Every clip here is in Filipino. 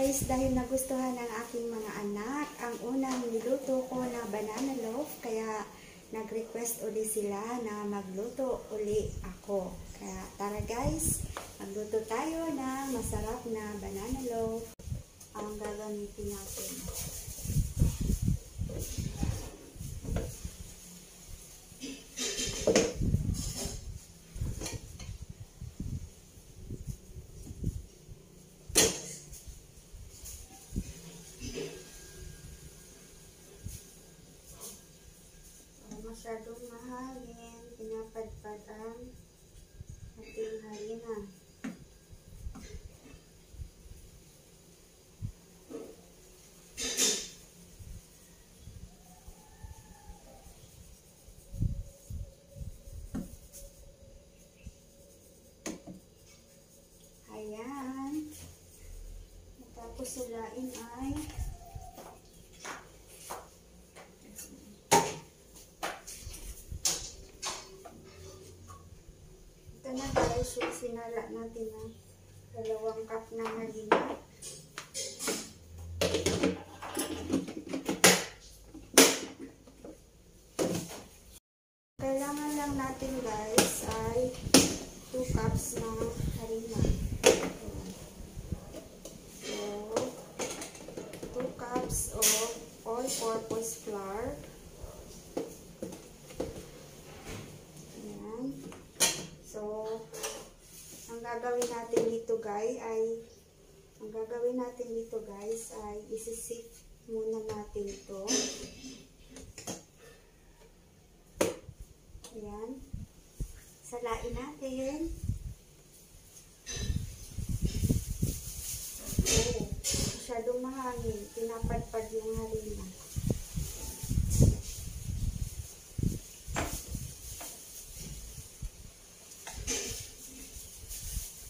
guys, dahil nagustuhan ng aking mga anak ang unang niluto ko na banana loaf, kaya nag-request uli sila na magluto uli ako. Kaya tara guys, magluto tayo ng masarap na banana loaf. Ang gagamitin natin. Masyadong mahalin, pinapadpad ang ating harina. Ayan. Tapos sulain ay ito na guys, yung sinala natin ng 2 cup na harina. Kailangan lang natin guys ay 2 cups na harina. So, 2 cups of all-purpose flour. Ayan. So, ang gagawin natin dito guys ay isi-sift muna natin ito. Ayan. Salain natin. Oh, masyadong mahangin. Pinapadpad yung harina.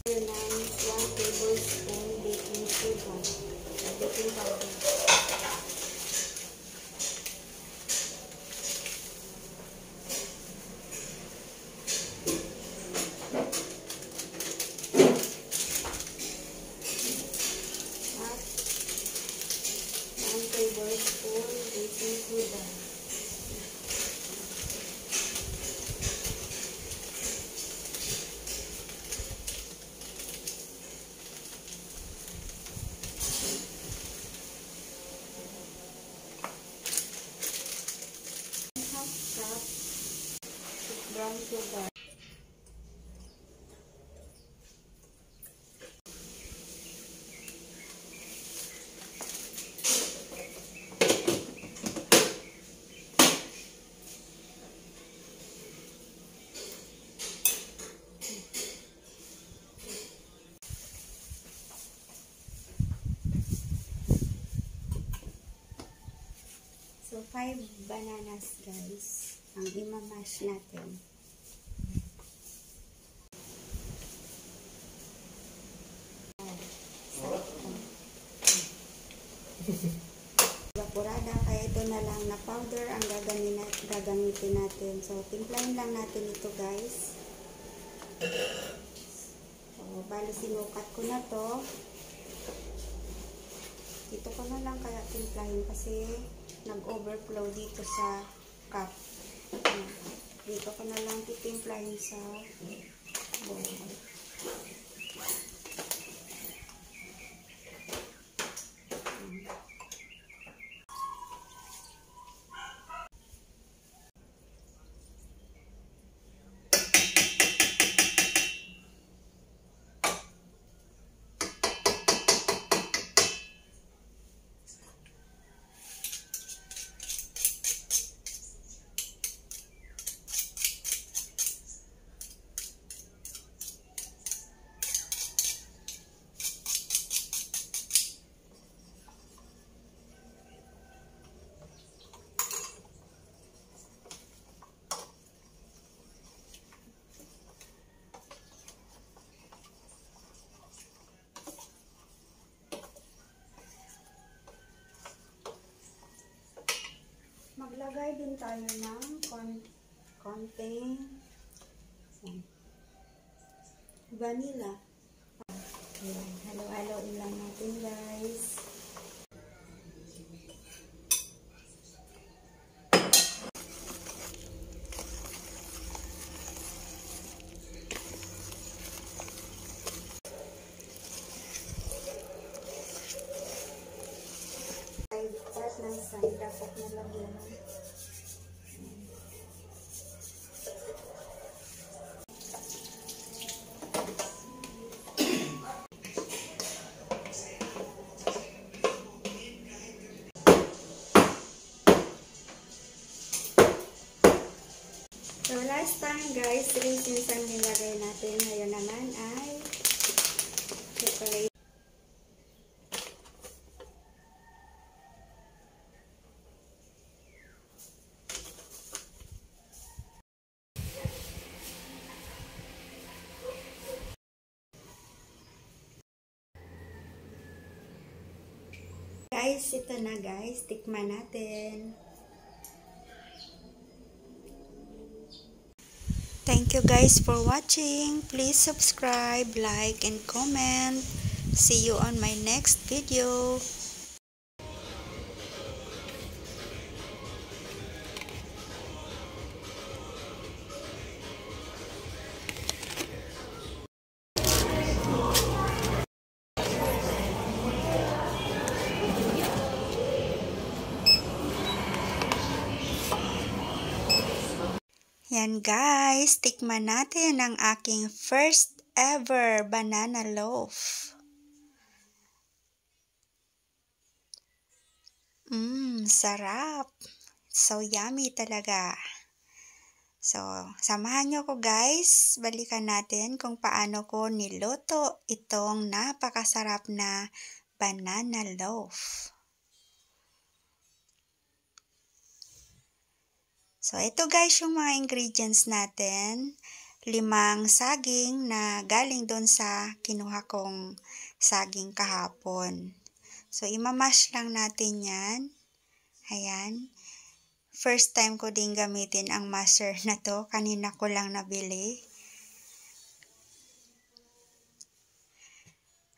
Yun ang 1 tablespoon baking soda. Baking powder. Tablespoon baking soda. Half cup brown sugar. So, 5 bananas guys, ang imamash natin. Evaporada, kaya ito na lang na powder ang gagamitin natin. So, timplahin lang natin ito guys. So, bali sinukat ko na to. Dito ko na lang kaya timplahin kasi nag-overflow dito sa cup. Dito ko na lang titimplahin sa bowl. Maglagay din tayo ng konting vanilla. Halo-halo lang natin guys. idapok na lang yun. So, last time guys, raisins ang nilagay natin. Ngayon naman ay chocolate. Guys, ito na guys. Tikman natin. Thank you guys for watching. Please subscribe, like, and comment. See you on my next video. Yan guys, tikman natin ang aking first ever banana loaf. Sarap. So yummy talaga. So, samahan nyo ko guys. Balikan natin kung paano ko niluto itong napakasarap na banana loaf. So, ito guys yung mga ingredients natin. 5 saging na galing doon sa kinuha kong saging kahapon. So, imamash lang natin yan. Ayan. First time ko din gamitin ang masher na to. Kanina ko lang nabili.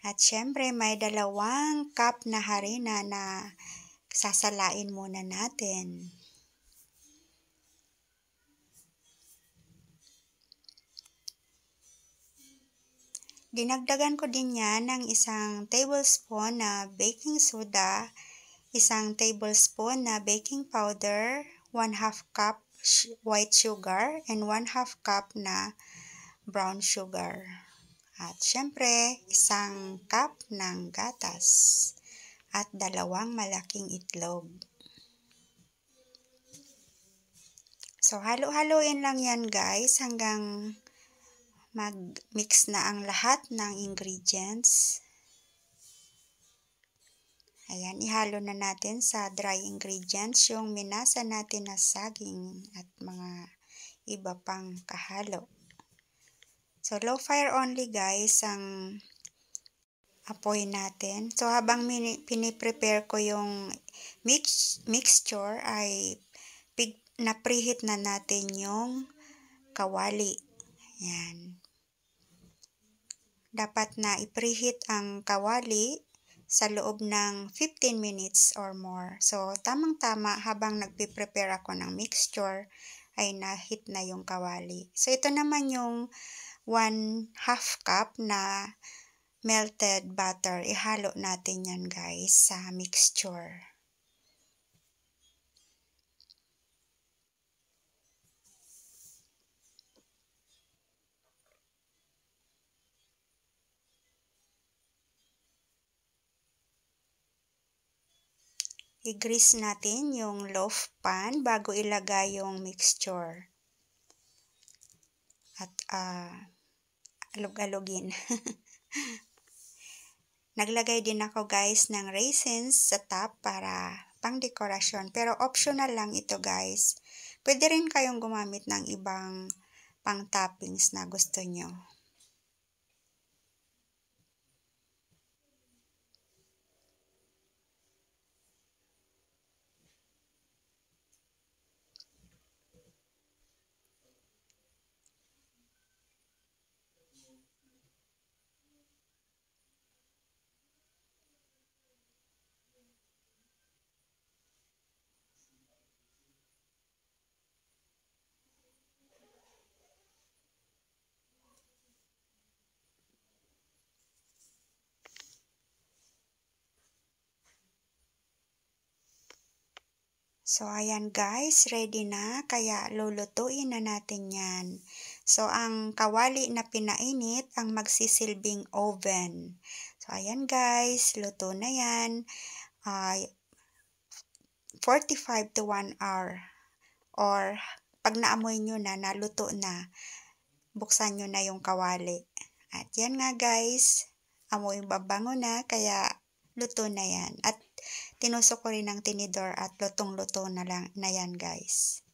At syempre, may 2 cup na harina na sasalain muna natin. Dinagdagan ko din yan ng 1 tablespoon na baking soda, 1 tablespoon na baking powder, 1/2 cup white sugar, and 1/2 cup na brown sugar. At syempre, 1 cup ng gatas at 2 malaking itlog. So, halo-haloin lang yan guys hanggang mag-mix na ang lahat ng ingredients. Ayan, ihalo na natin sa dry ingredients yung minasa natin na saging at mga iba pang kahalo. So, low fire only guys ang apoy natin. So, habang piniprepare ko yung mixture ay na-preheat na natin yung kawali. Ayan. Dapat na i-preheat ang kawali sa loob ng 15 minutes or more. So, tamang-tama habang nagpiprepare ako ng mixture ay na-heat na yung kawali. So, ito naman yung 1/2 cup na melted butter. Ihalo natin yan guys sa mixture. I-grease natin yung loaf pan bago ilagay yung mixture. At alog-alogin. Naglagay din ako guys ng raisins sa top para pang dekorasyon. Pero optional lang ito guys. Pwede rin kayong gumamit ng ibang pang toppings na gusto nyo. So, ayan guys, ready na, kaya lulutuin na natin yan. So, ang kawali na pinainit ang magsisilbing oven. So, ayan guys, luto na yan. 45 to 1 hour. Or, pag naamoy nyo na, naluto na, buksan nyo na yung kawali. At yan nga guys, amoy babango na, kaya luto na yan. At tinusok ko rin ng tinidor at lutong-luto na yan guys.